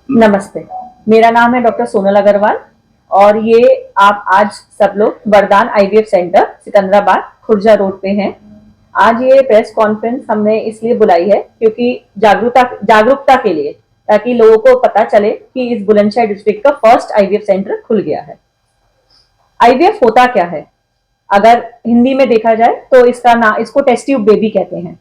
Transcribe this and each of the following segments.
नमस्ते, मेरा नाम है डॉक्टर सोनल अग्रवाल और ये आप आज सब लोग वरदान IVF centre Secunderabad Khurja road पे हैं। आज ये प्रेस कॉन्फ्रेंस हमने इसलिए बुलाई है क्योंकि जागरूकता के लिए, ताकि लोगों को पता चले कि इस बुलंदशहर डिस्ट्रिक्ट का फर्स्ट आईवीएफ सेंटर खुल गया है। आईवीएफ होता क्या है? अगर हिंदी में देखा जाए तो इसको टेस्ट ट्यूब बेबी कहते हैं।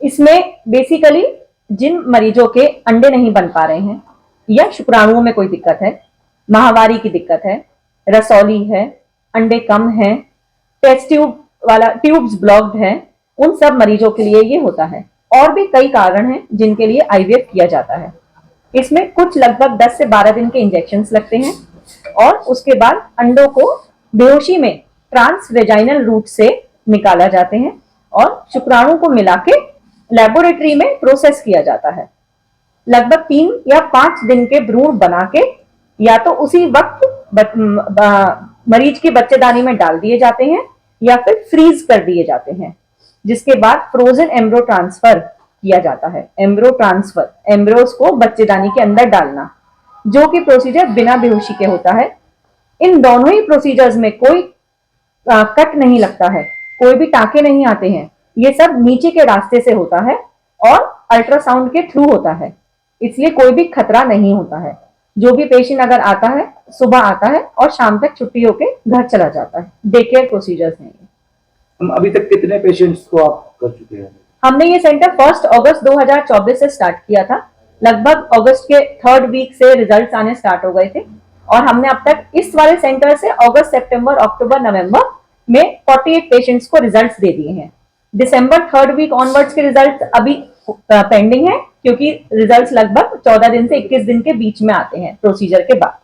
इसमें बेसिकली जिन मरीजों के अंडे नहीं बन पा रहे हैं या शुक्राणुओं में कोई दिक्कत है, माहवारी की दिक्कत है, रसौली है, अंडे कम है, टेस्ट ट्यूब्स ब्लॉक्ड है, उन सब मरीजों के लिए ये होता है। और भी कई कारण हैं जिनके लिए आईवीएफ किया जाता है। इसमें कुछ लगभग 10 से 12 दिन के इंजेक्शंस लगते हैं और उसके बाद अंडों को बेहोशी में ट्रांसवेजाइनल रूट से निकाला जाते हैं और शुक्राणु को मिला के लेबोरेटरी में प्रोसेस किया जाता है। लगभग 3 या 5 दिन के भ्रूण बना के या तो उसी वक्त मरीज की बच्चेदानी में डाल दिए जाते हैं या फिर फ्रीज कर दिए जाते हैं, जिसके बाद फ्रोजन एम्ब्रो ट्रांसफर किया जाता है। एम्ब्रो ट्रांसफर, एम्ब्रोस को बच्चेदानी के अंदर डालना, जो कि प्रोसीजर बिना बेहोशी के होता है। इन दोनों ही प्रोसीजर्स में कोई कट नहीं लगता है, कोई भी टाके नहीं आते हैं। ये सब नीचे के रास्ते से होता है और अल्ट्रासाउंड के थ्रू होता है, इसलिए कोई भी खतरा नहीं होता है। जो भी पेशेंट अगर आता है, सुबह आता है और शाम तक छुट्टी होके घर चला जाता है। डे केयर प्रोसीजर्स हैं ये। हम अभी तक कितने पेशेंट्स को आप कर चुके हैं? हमने ये सेंटर 1 अगस्त 2024 से स्टार्ट किया था। लगभग अगस्त के 3rd वीक से रिजल्ट्स आने स्टार्ट हो गए थे और हमने अब तक इस वाले सेंटर से अगस्त, सितंबर, अक्टूबर, नवंबर में 48 पेशेंट्स को रिजल्ट्स दे दिए हैं। दिसंबर 3rd वीक ऑनवर्ड्स के रिजल्ट अभी पेंडिंग है, क्योंकि रिजल्ट्स लगभग 14 दिन से 21 दिन के बीच में आते हैं प्रोसीजर के बाद।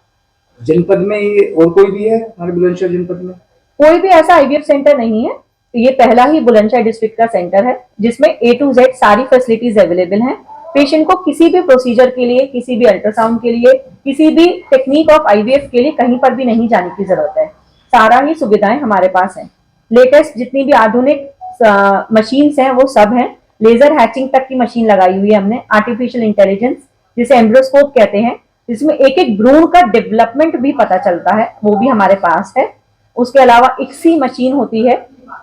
जनपद में ये और कोई भी है? हमारे बुलंदशहर जनपद में कोई भी ऐसा आईवीएफ सेंटर नहीं है। ये पहला ही बुलंदशहर डिस्ट्रिक्ट का सेंटर है जिसमें A to Z सारी फैसिलिटीज अवेलेबल हैं। पेशेंट को किसी भी प्रोसीजर के लिए, किसी भी अल्ट्रासाउंड के लिए, किसी भी टेक्निक ऑफ आईवीएफ के लिए कहीं पर भी नहीं जाने की जरूरत है। सारा ही सुविधाएं हमारे पास है। लेटेस्ट जितनी भी आधुनिक मशीन्स हैं वो सब हैं। लेजर हैचिंग तक की मशीन लगाई हुई है हमने। आर्टिफिशियल इंटेलिजेंस, जिसे एम्ब्रोस्कोप कहते हैं, जिसमें एक एक भ्रूण का डेवलपमेंट भी पता चलता है, वो भी हमारे पास है। उसके अलावा इक्सी मशीन होती है,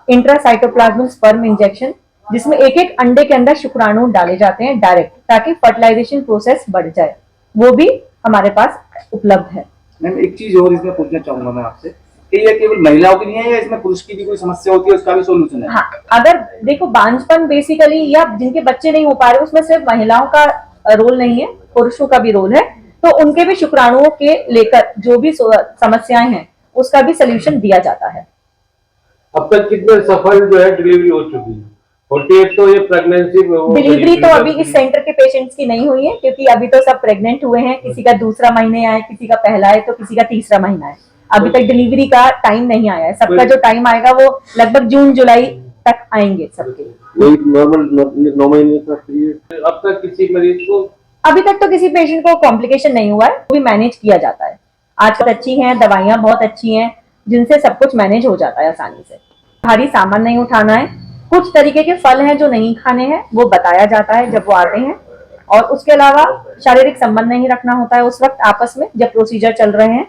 इंट्रासाइटोप्लाज्मिक स्पर्म इंजेक्शन, जिसमें एक एक अंडे के अंदर शुक्राणु डाले जाते हैं डायरेक्ट, ताकि फर्टिलाइजेशन प्रोसेस बढ़ जाए। वो भी हमारे पास उपलब्ध है। मैम एक चीज और इसमें पूछना चाहूंगा मैं आपसे कि ये केवल महिलाओं के लिए है या इसमें पुरुष की भी कोई समस्या होती है, उसका भी सोल्यूशन है? हाँ, अगर देखो बांझपन बेसिकली या जिनके बच्चे नहीं हो पा रहे, उसमें सिर्फ महिलाओं का रोल नहीं है, पुरुषों का भी रोल है। तो उनके भी शुक्राणुओं के लेकर जो भी समस्याएं हैं उसका भी सोल्यूशन दिया जाता है। अब तक कितने सफल जो है डिलीवरी हो चुकी है? 48 तो ये प्रेगनेंसी डिलीवरी तो अभी इस सेंटर के पेशेंट्स की नहीं हुई है, क्योंकि अभी तो सब प्रेग्नेंट हुए हैं। किसी का दूसरा महीने आया, किसी का पहला है, तो किसी का तीसरा महीना है। अभी तक डिलीवरी का टाइम नहीं आया है। सबका जो टाइम आएगा वो लगभग जून जुलाई तक आएंगे सबके। नॉर्मल 9 महीने का पीरियड। अब तक किसी मरीज को, अभी तक तो किसी पेशेंट को कॉम्प्लिकेशन नहीं हुआ है, वो भी मैनेज किया जाता है। आजकल अच्छी हैं, दवाइयां बहुत अच्छी हैं, जिनसे सब कुछ मैनेज हो जाता है आसानी से। भारी सामान नहीं उठाना है। कुछ तरीके के फल हैं जो नहीं खाने हैं, वो बताया जाता है जब वो आते हैं। और उसके अलावा शारीरिक संबंध नहीं रखना होता है उस वक्त आपस में, जब प्रोसीजर चल रहे हैं।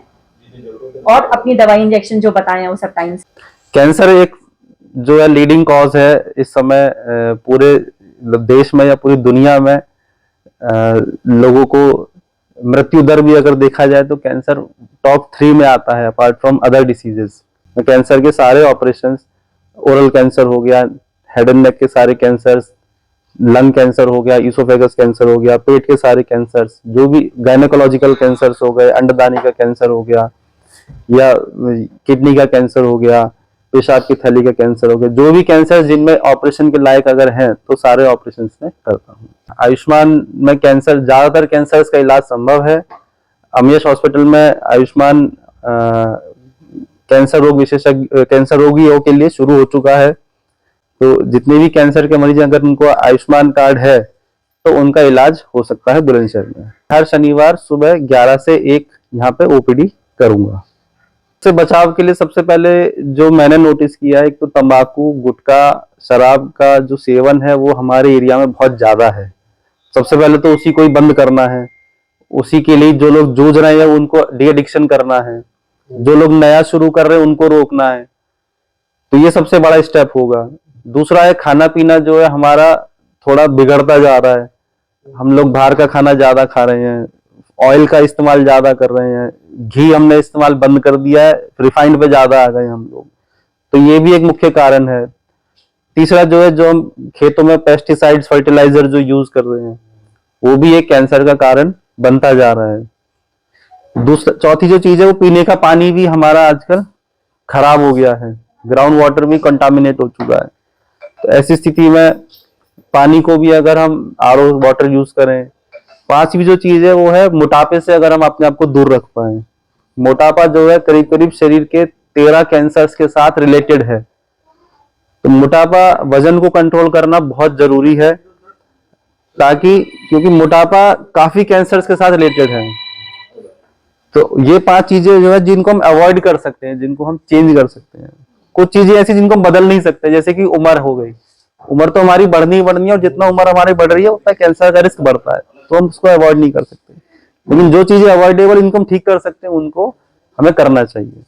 और अपनी दवाई इंजेक्शन जो बताए हैं वो सब टाइम से। कैंसर एक जो है लीडिंग कॉज है इस समय पूरे देश में या पूरी दुनिया में। लोगों को मृत्यु दर भी अगर देखा जाए तो कैंसर टॉप 3 में आता है, apart from other diseases. Cancer के सारे ऑपरेशंस, ओरल कैंसर हो गया, हेड एंड नेक के सारे कैंसर्स, लंग कैंसर हो गया, इसोफेगस कैंसर हो गया, पेट के सारे कैंसर्स, जो भी गायनेकोलॉजिकल कैंसर्स हो गए, अंडदानी का कैंसर हो गया या किडनी का कैंसर हो गया, पेशाब की थैली का कैंसर हो गया, जो भी कैंसर जिनमें ऑपरेशन के लायक अगर हैं तो सारे ऑपरेशन में करता हूँ। आयुष्मान में कैंसर, ज्यादातर कैंसर का इलाज संभव है। अमयश हॉस्पिटल में आयुष्मान कैंसर रोगियों के लिए शुरू हो चुका है। तो जितने भी कैंसर के मरीज अगर उनको आयुष्मान कार्ड है तो उनका इलाज हो सकता है बुलंदशहर में। हर शनिवार सुबह 11 से 1 यहाँ पे ओपीडी करूंगा। से बचाव के लिए सबसे पहले जो मैंने नोटिस किया है, एक तो तंबाकू, गुटखा, शराब का जो सेवन है वो हमारे एरिया में बहुत ज्यादा है। सबसे पहले तो उसी को ही बंद करना है। उसी के लिए जो लोग जूझ रहे हैं उनको डी एडिक्शन करना है, जो लोग नया शुरू कर रहे हैं उनको रोकना है। तो ये सबसे बड़ा स्टेप होगा। दूसरा है खाना पीना जो है हमारा थोड़ा बिगड़ता जा रहा है। हम लोग बाहर का खाना ज्यादा खा रहे हैं, ऑयल का इस्तेमाल ज्यादा कर रहे हैं, घी हमने इस्तेमाल बंद कर दिया है, रिफाइंड पे ज्यादा आ गए हम लोग। तो ये भी एक मुख्य कारण है। तीसरा जो है, जो हम खेतों में पेस्टिसाइड्स फर्टिलाइजर जो यूज कर रहे हैं वो भी एक कैंसर का कारण बनता जा रहा है। चौथी जो चीज है वो पीने का पानी भी हमारा आजकल खराब हो गया है, ग्राउंड वाटर भी कंटामिनेट हो चुका है। तो ऐसी स्थिति में पानी को भी अगर हम आरओ वाटर यूज करें। पांचवी जो चीज है वो है मोटापे से अगर हम अपने आप को दूर रख पाए। मोटापा जो है करीब करीब शरीर के 13 कैंसर्स के साथ रिलेटेड है। तो मोटापा, वजन को कंट्रोल करना बहुत जरूरी है, ताकि क्योंकि मोटापा काफी कैंसर्स के साथ रिलेटेड है। तो ये 5 चीजें जो है जिनको हम अवॉइड कर सकते हैं, जिनको हम चेंज कर सकते हैं। कुछ चीजें ऐसी जिनको हम बदल नहीं सकते, जैसे कि उम्र हो गई। उम्र तो हमारी बढ़नी है और जितना उम्र हमारी बढ़ रही है उतना कैंसर का रिस्क बढ़ता है, तो हम उसको अवॉइड नहीं कर सकते। लेकिन जो चीजें अवॉइडेबल, इनको हम ठीक कर सकते हैं, उनको हमें करना चाहिए।